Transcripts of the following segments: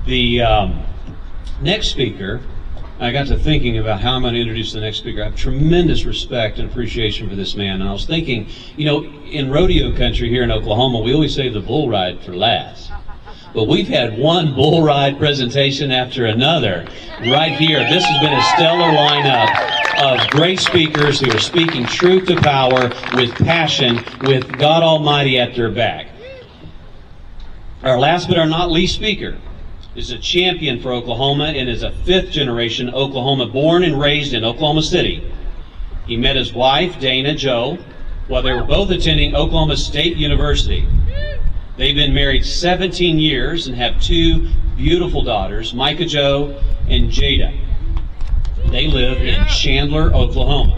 The next speaker, I got to thinking about how I'm going to introduce the next speaker. I have tremendous respect and appreciation for this man. And I was thinking, you know, in rodeo country here in Oklahoma, we always save the bull ride for last. But we've had one bull ride presentation after another right here. This has been a stellar lineup of great speakers who are speaking truth to power with passion, with God Almighty at their back. Our last but our not least speaker is a champion for Oklahoma and is a fifth-generation Oklahoma, born and raised in Oklahoma City. He met his wife, Dana Jo, while they were both attending Oklahoma State University. They've been married 17 years and have two beautiful daughters, Micah Jo and Jada. They live in Chandler, Oklahoma.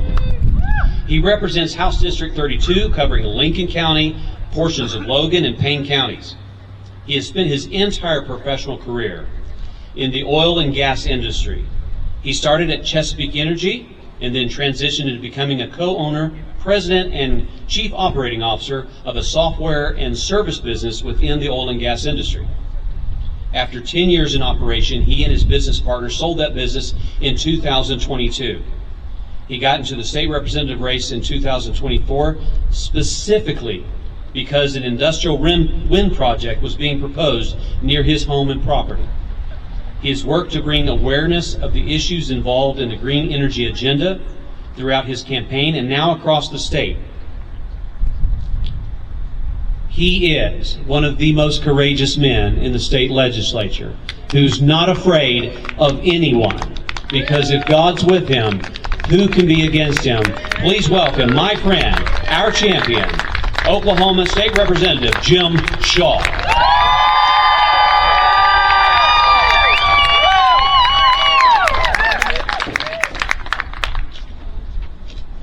He represents House District 32, covering Lincoln County, portions of Logan and Payne counties. He has spent his entire professional career in the oil and gas industry. He started at Chesapeake Energy and then transitioned into becoming a co-owner, president, and chief operating officer of a software and service business within the oil and gas industry. After 10 years in operation, he and his business partner sold that business in 2022. He got into the state representative race in 2024, specifically because an industrial wind project was being proposed near his home and property. He has worked to bring awareness of the issues involved in the green energy agenda throughout his campaign and now across the state. He is one of the most courageous men in the state legislature, who's not afraid of anyone, because if God's with him, who can be against him? Please welcome my friend, our champion, Oklahoma State Representative Jim Shaw.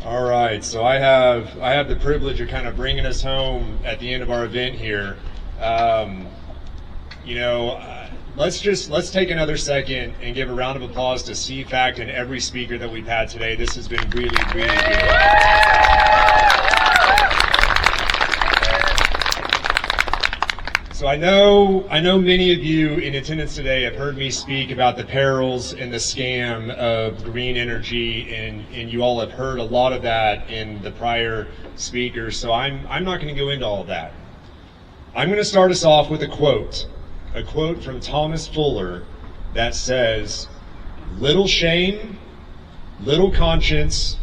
All right, so I have the privilege of kind of bringing us home at the end of our event here. Let's take another second and give a round of applause to CFACT and every speaker that we've had today. This has been really, really good. So I know many of you in attendance today have heard me speak about the perils and the scam of green energy, and you all have heard a lot of that in the prior speakers, so I'm not going to go into all of that. I'm going to start us off with a quote from Thomas Fuller that says, "Little shame, little conscience,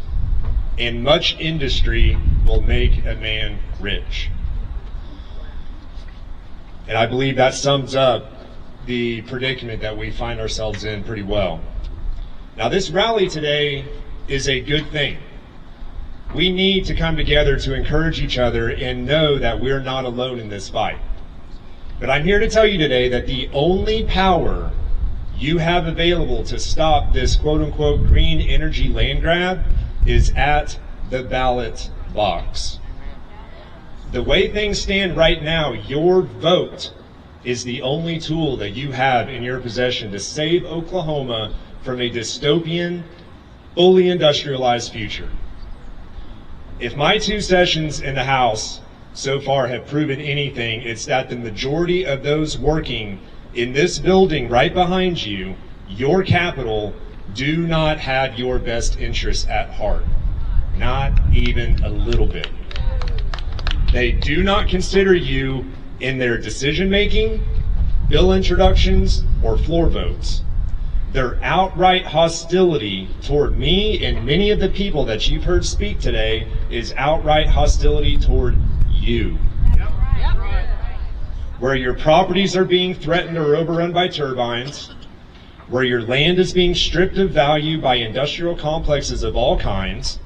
and much industry will make a man rich." And I believe that sums up the predicament that we find ourselves in pretty well. Now, this rally today is a good thing. We need to come together to encourage each other and know that we're not alone in this fight. But I'm here to tell you today that the only power you have available to stop this quote-unquote green energy land grab is at the ballot box. The way things stand right now, your vote is the only tool that you have in your possession to save Oklahoma from a dystopian, fully industrialized future. If my 2 sessions in the House so far have proven anything, it's that the majority of those working in this building right behind you, your Capitol, do not have your best interests at heart. Not even a little bit. They do not consider you in their decision-making, bill introductions, or floor votes. Their outright hostility toward me and many of the people that you've heard speak today is outright hostility toward you. Where your properties are being threatened or overrun by turbines, where your land is being stripped of value by industrial complexes of all kinds,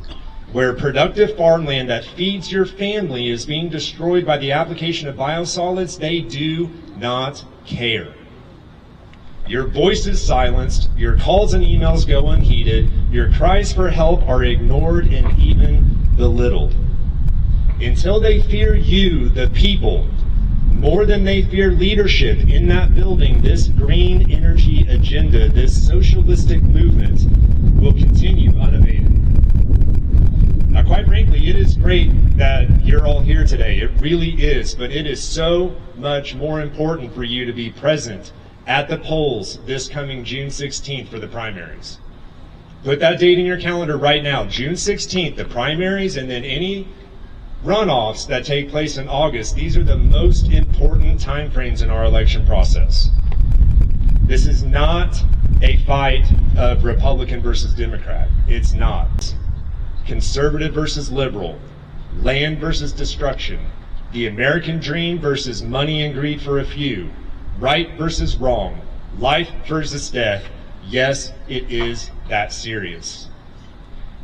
where productive farmland that feeds your family is being destroyed by the application of biosolids, they do not care. Your voice is silenced, your calls and emails go unheeded, your cries for help are ignored and even belittled. Until they fear you, the people, more than they fear leadership in that building, this green energy agenda, this socialistic movement will continue unabated. Now, quite frankly, it is great that you're all here today. It really is, but it is so much more important for you to be present at the polls this coming June 16th for the primaries. Put that date in your calendar right now, June 16th, the primaries, and then any runoffs that take place in August. These are the most important timeframes in our election process. This is not a fight of Republican versus Democrat. It's not. Conservative versus liberal, land versus destruction, the American dream versus money and greed for a few, right versus wrong, life versus death. Yes, it is that serious.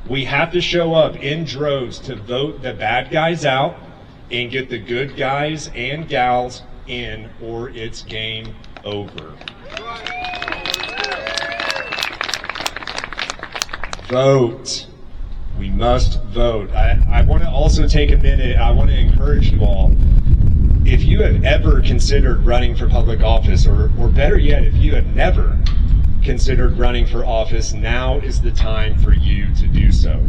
We have to show up in droves to vote the bad guys out and get the good guys and gals in, or it's game over. Vote. We must vote. I want to also take a minute. I want to encourage you all. If you have ever considered running for public office, or better yet, if you have never considered running for office, now is the time for you to do so.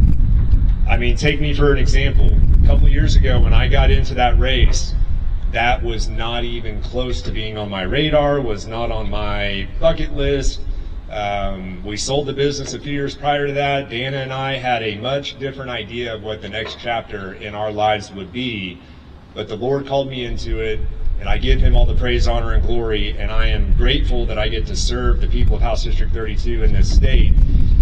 I mean, take me for an example. A couple of years ago when I got into that race, that was not even close to being on my radar, was not on my bucket list. We sold the business a few years prior to that. Dana and I had a much different idea of what the next chapter in our lives would be, but the Lord called me into it, and I give him all the praise, honor, and glory, and I am grateful that I get to serve the people of House District 32 in this state.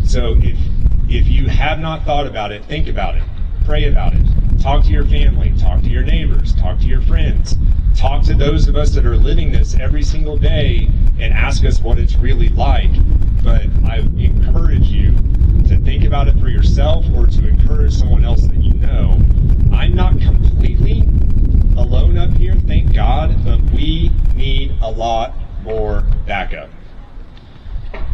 So if you have not thought about it, think about it, pray about it, talk to your family, talk to your neighbors, talk to your friends, talk to those of us that are living this every single day and ask us what it's really like. But I encourage you to think about it for yourself or to encourage someone else that you know. I'm not completely alone up here, thank God, but we need a lot more backup.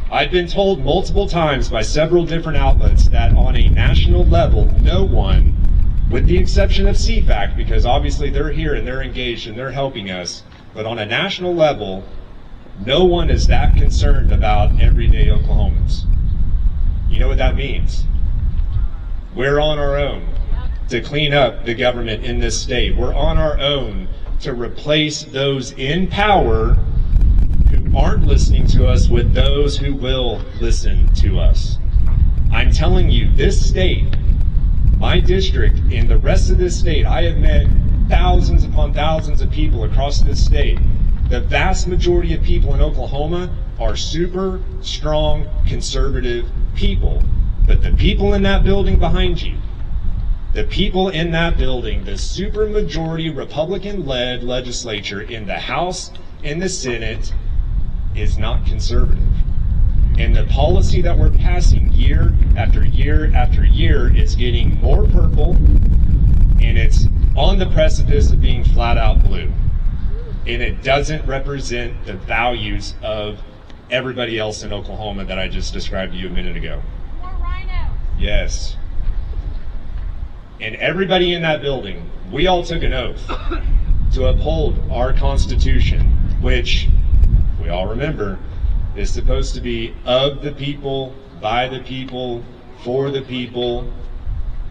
I've been told multiple times by several different outlets that on a national level, no one, with the exception of CFAC, because obviously they're here and they're engaged and they're helping us, but on a national level, no one is that concerned about everyday Oklahomans. You know what that means? We're on our own to clean up the government in this state. We're on our own to replace those in power who aren't listening to us with those who will listen to us. I'm telling you, this state, my district, and the rest of this state, I have met thousands upon thousands of people across this state. The vast majority of people in Oklahoma are super strong conservative people. But the people in that building behind you, the people in that building, the supermajority Republican-led legislature in the House and the Senate is not conservative. And the policy that we're passing year after year after year is getting more purple, and it's on the precipice of being flat out blue. And it doesn't represent the values of everybody else in Oklahoma that I just described to you a minute ago. More rhinos. Yes. And everybody in that building, we all took an oath to uphold our Constitution, which we all remember is supposed to be of the people, by the people, for the people.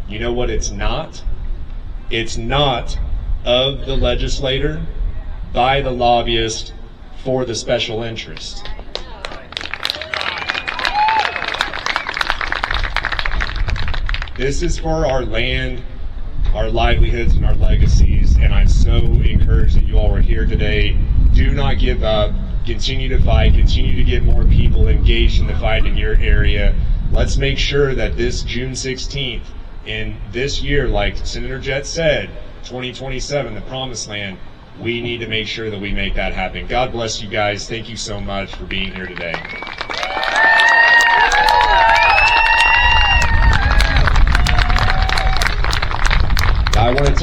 You know what it's not? It's not of the legislator, by the lobbyist, for the special interest. This is for our land, our livelihoods, and our legacies, and I'm so encouraged that you all are here today. Do not give up. Continue to fight. Continue to get more people engaged in the fight in your area. Let's make sure that this June 16th, in this year, like Senator Jett said, 2027, the promised land, we need to make sure that we make that happen. God bless you guys. Thank you so much for being here today. I want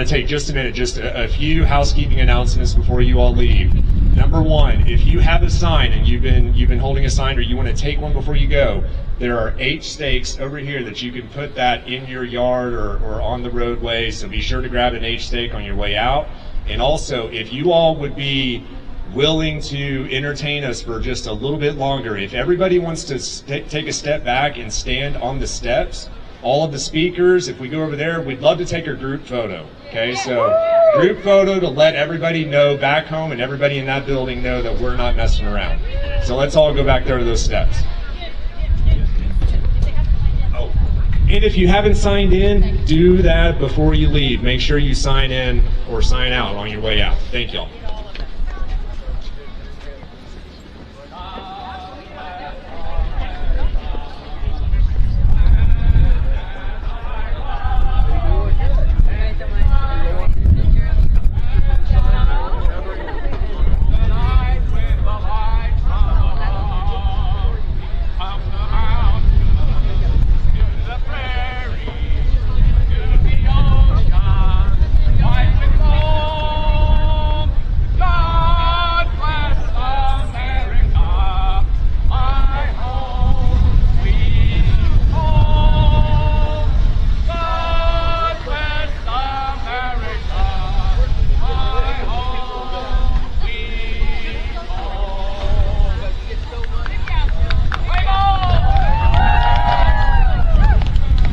to take just a minute, just a few housekeeping announcements before you all leave. Number one, if you have a sign and you've been holding a sign, or you want to take one before you go, there are 8 stakes over here that you can put that in your yard or on the roadway. So be sure to grab an H stake on your way out. And also, if you all would be willing to entertain us for just a little bit longer, if everybody wants to take a step back and stand on the steps, all of the speakers, if we go over there, we'd love to take a group photo. Okay, so Group photo to let everybody know back home and everybody in that building know that we're not messing around. So let's all go back there to those steps. Oh, and if you haven't signed in, do that before you leave. Make sure you sign in or sign out on your way out. Thank y'all.